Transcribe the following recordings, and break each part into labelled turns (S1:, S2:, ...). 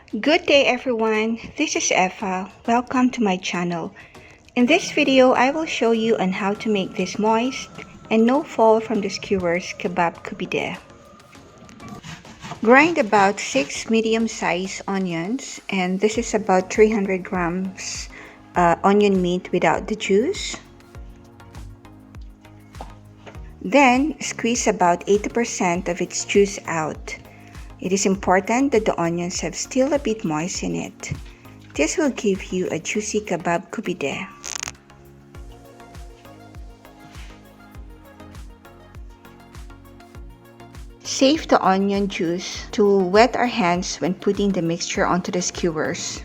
S1: Good day everyone, this is Eva. Welcome to my channel. In this video, I will show you on how to make this moist and no fall from the skewers Kabab Koobideh. Grind about 6 medium-sized onions, and this is about 300 grams onion meat without the juice. Then squeeze about 80% of its juice out. It is important that the onions have still a bit moist in it. This will give you a juicy Kabab Koobideh. Save the onion juice to wet our hands when putting the mixture onto the skewers.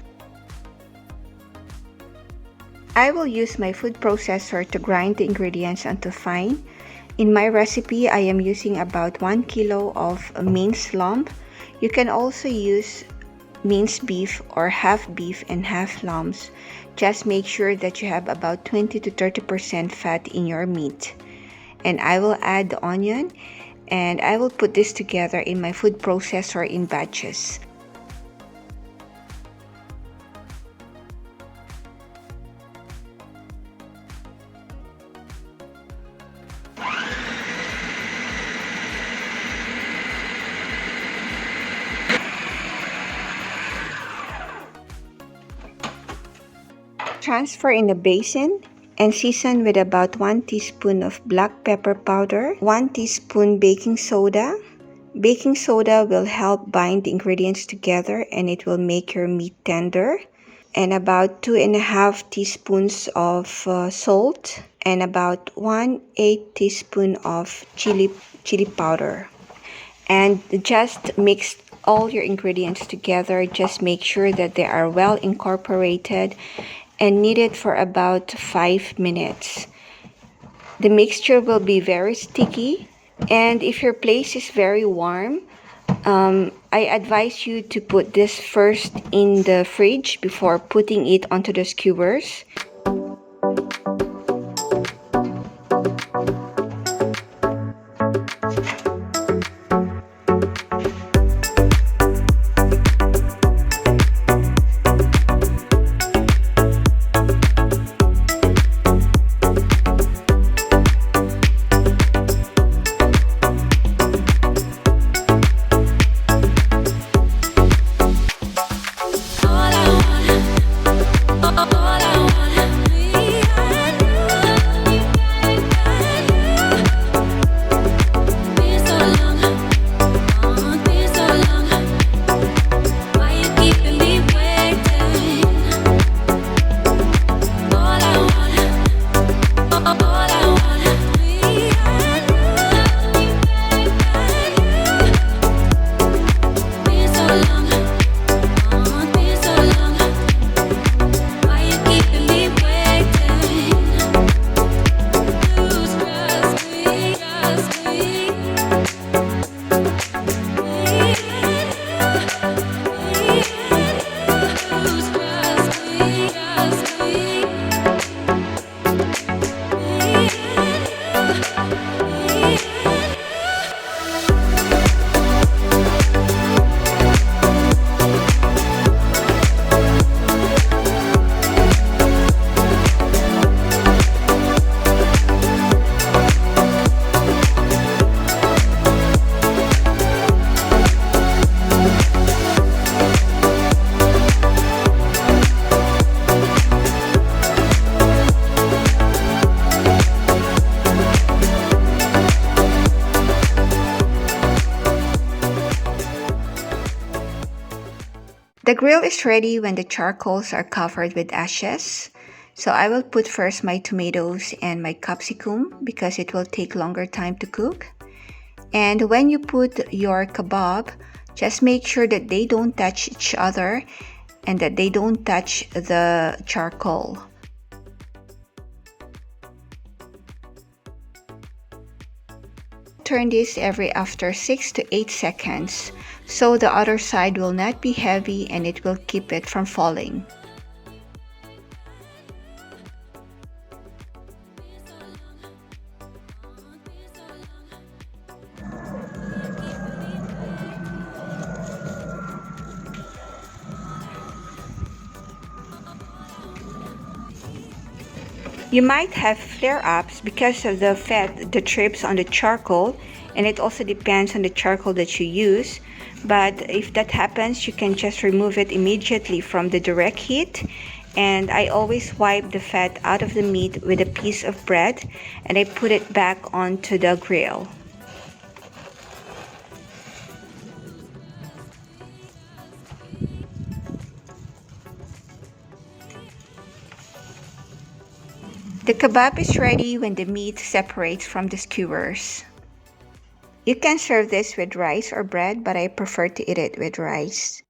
S1: I will use my food processor to grind the ingredients until fine. In my recipe, I am using about 1 kilo of minced lump. You can also use minced beef or half beef and half lambs. Just make sure that you have about 20 to 30% fat in your meat. And I will add the onion and I will put this together in my food processor in batches. Transfer in a basin and season with about 1 teaspoon of black pepper powder, 1 teaspoon baking soda. Baking soda will help bind the ingredients together and it will make your meat tender. And about 2.5 teaspoons of salt and about 1/8 teaspoon of chili powder. And just mix all your ingredients together. Just make sure that they are well incorporated and knead it for about 5 minutes. The mixture will be very sticky, and if your place is very warm, I advise you to put this first in the fridge before putting it onto the skewers. The grill is ready when the charcoals are covered with ashes. So I will put first my tomatoes and my capsicum because it will take longer time to cook. And when you put your kebab, just make sure that they don't touch each other and that they don't touch the charcoal. Turn this after 6 to 8 seconds so the other side will not be heavy and it will keep it from falling. You might have flare-ups because of the fat that trips on the charcoal, and it also depends on the charcoal that you use. But if that happens, you can just remove it immediately from the direct heat. And I always wipe the fat out of the meat with a piece of bread, and I put it back onto the grill. The kebab is ready when the meat separates from the skewers. You can serve this with rice or bread, but I prefer to eat it with rice.